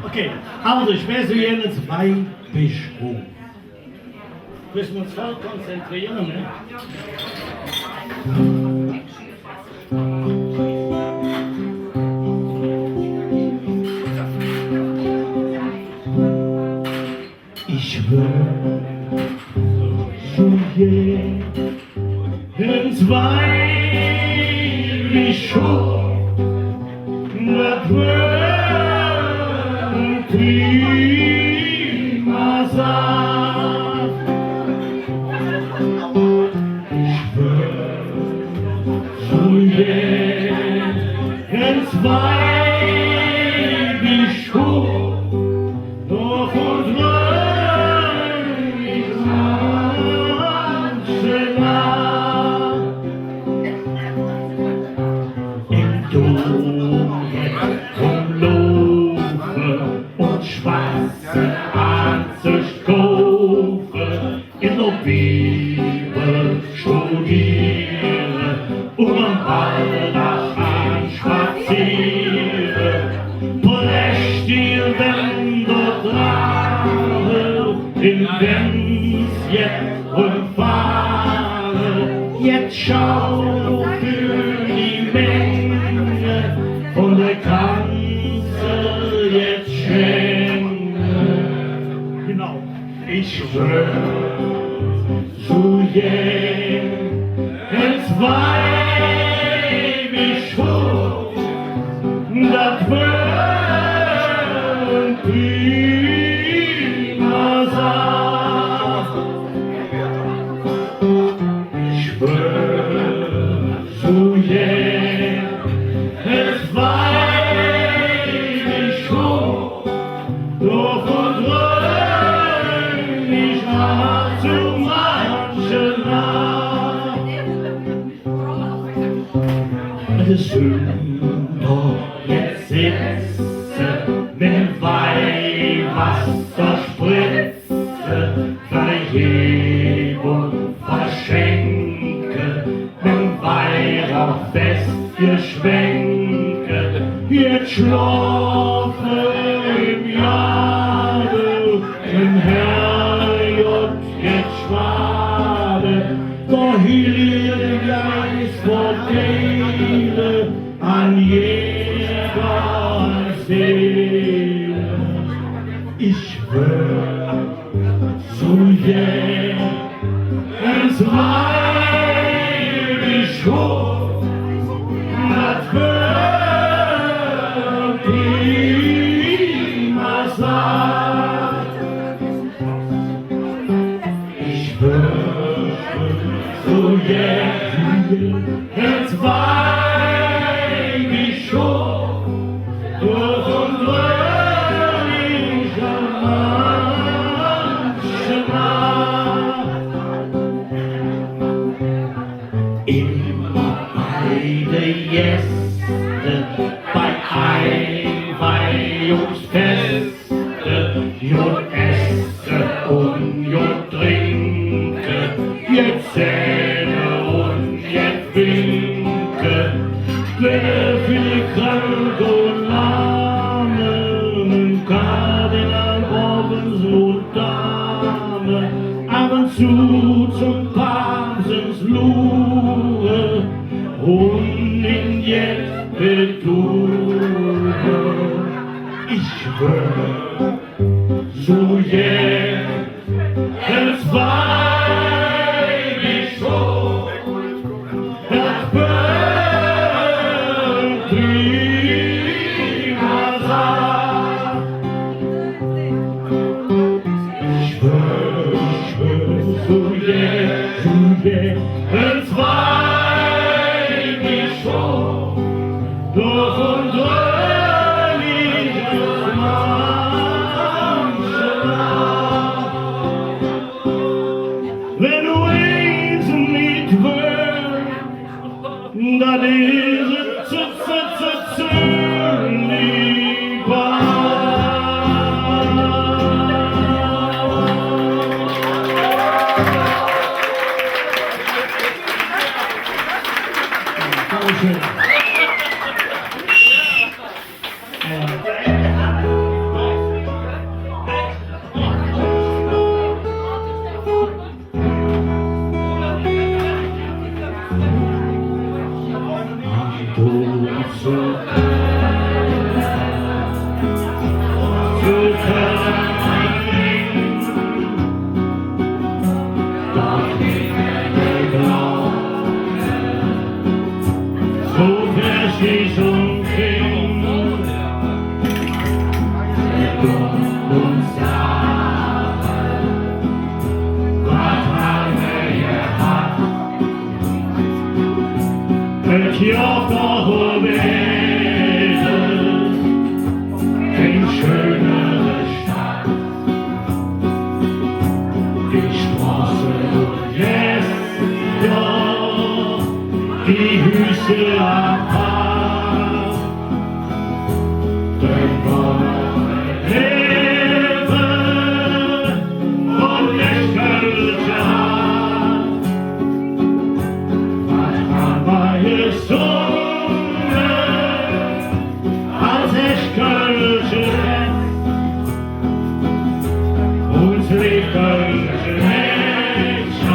Okay, also ich werde so jetzt zwei Bischof. Müssen wir uns voll konzentrieren, ne? Ich will so jeden zwei Bischof, das wird prima sein. Ich will so jeden zwei Bischof, doch und in der Bibel studiere und am Walldach anspaziere, prächtige Wände trage, in Benz jetzt und fahre, jetzt schau für die Menge von der Kanzel jetzt schenke. Genau. Ich schwör zu jeden zwei Bischof, das wird prima sein. Ich schwör zu jeden zwei Bischof, doch und zu manchen Nacht. Es Sünder jetzt sitze, mit Weihwasser spritze, Vergebung verschenke, mit Weihrauchfest geschwenke, jetzt schlafe im Jahre, im Herrn jetzt schwade, doch Heilige Geist verteile an jeder Seele. Ich schwör zu jeden zwei Bischof, das wird prima sein. Ich wünsche zu jeden zwei Bischof, durch und durch am manchen Nacht. Immer beide Gäste bei Einweihungsfeste, jod esse und jod trinke, jetzt zähle und jetzt winke, Pläne für die Kranke und Lahme, Kardinal, Orbens und Dame, ab und zu zum Papstens Lure und in jetzt Betuche. Ich schwör zu jeden zwei Bischof, das wird prima sein. Ich schwör zu jeden zwei Bischof, durch und durch. und sagen, was haben wir gehabt? Ich auf der Welt, in schönere Stadt, die Straße und jetzt, ja, die Hüse am Park, den Donner leben und ich könnte haben, was man bei gesungen, als ich könnte uns lieb könnte Menschen,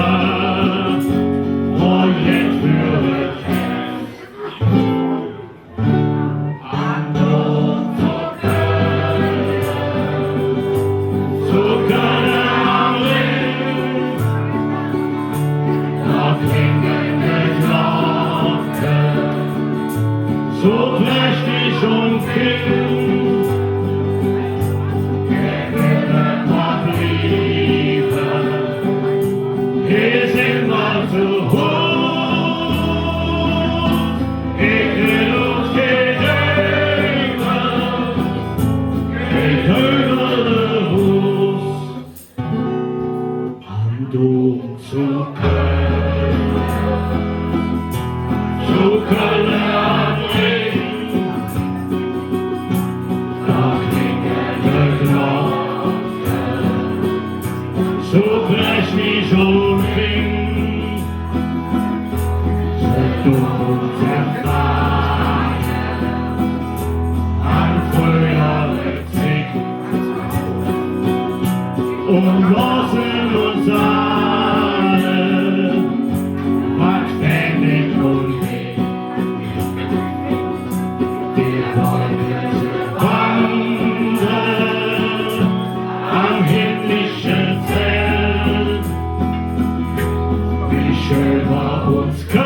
und jetzt für so prächtig und kühn, wir noch lieben, hier sind wir zu hoch, ich will uns gegeben, ich höre Hus, am Dom zu Köln, zu Köln. So prächtig und fing, so dumm und zerfallen, an frühere Zick, und lassen uns alle, was ständig und geht, die Leute wandern am himmlischen Zelt. Schön war uns Köln,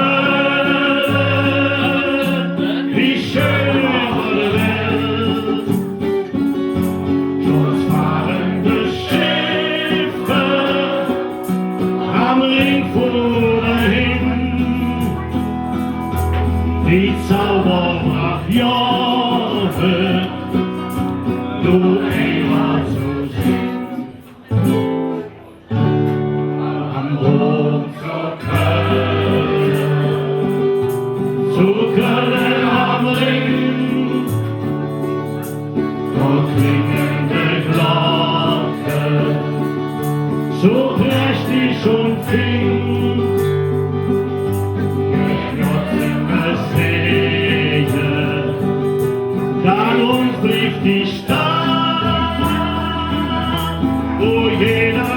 wie schön war Welt. Dort fahrende Schiffe am Ring fuhren hin, die Zaubermacht Jahre, du immer zu sehen. Am Hof zu Köln am Ring, dort klingende Glocke, so prächtig und fing, wir nutzen es Segen, dann uns blieb die Stadt, wo jeder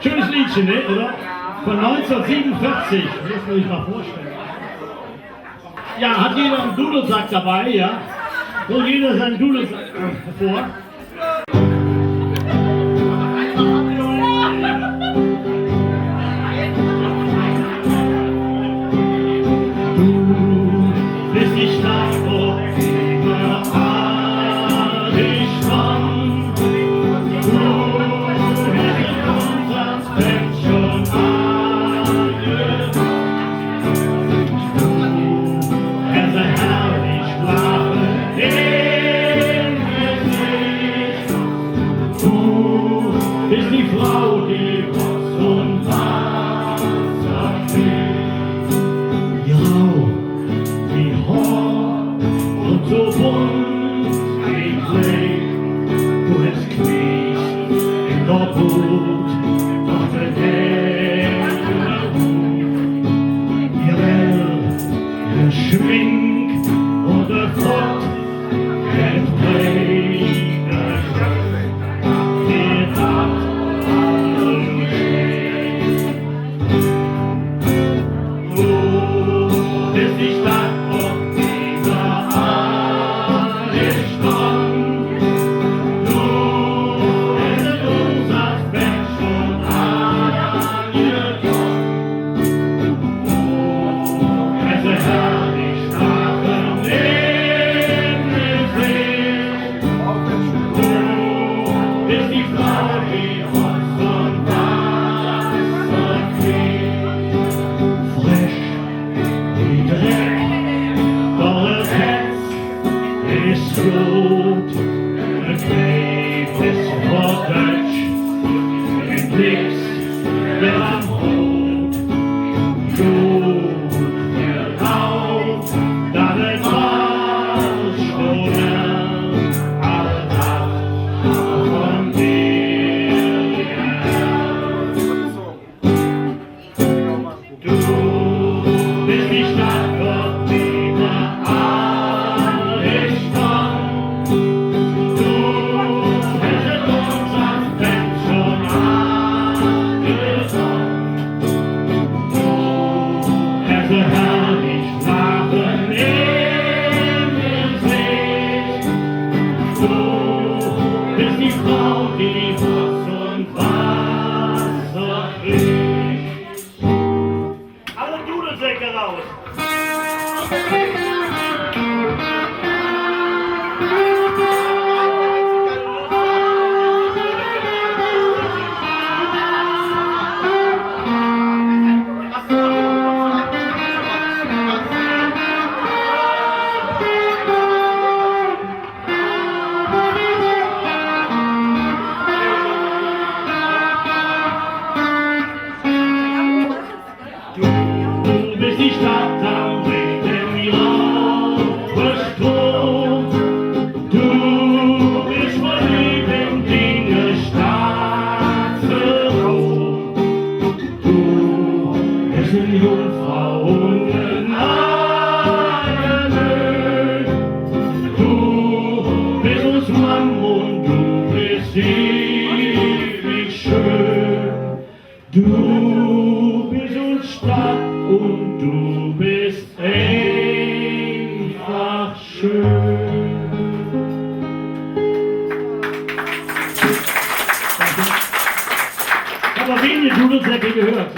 schönes Liedchen, ne, oder? Von 1947, das muss man sich mal vorstellen. Ja, hat jeder einen Dudelsack dabei, ja? Holt jeder seinen Dudelsack vor. Du bist die Stadt, wo immer alles stand. Ist die Frau, die Ross und Wasser trägt. Ja, die Haar und so bunt gekleidet. Du hast Knies in der Brut, doch der ihr Schmink und der Fort, der Träger. Die Stadt und dieser gut, Begräbnis vor Deutsch, mit nix, mehr am Hut, gut für Haut, deine Marschstunden, alle Nacht von dir. Du bist die Stadt, Gott, die mir alles kann. Du hättest uns am Bett schon angefangen. Du hättest herrlich Lachen in dem See. Du bist die Frau, die Wurst und Wasser kriegt. Alle Dudelsäcke raus! Du bist die Stadt am rechten Jauchestrom. Du bist mein Lieblingsdinge Stadt für Rom. Du bist eine Jungfrau und eine Du bist uns Mann und du bist ewig schön. Du bist uns Stadt und du bist einfach schön. Ich habe wenige Dudelsäcke gehört.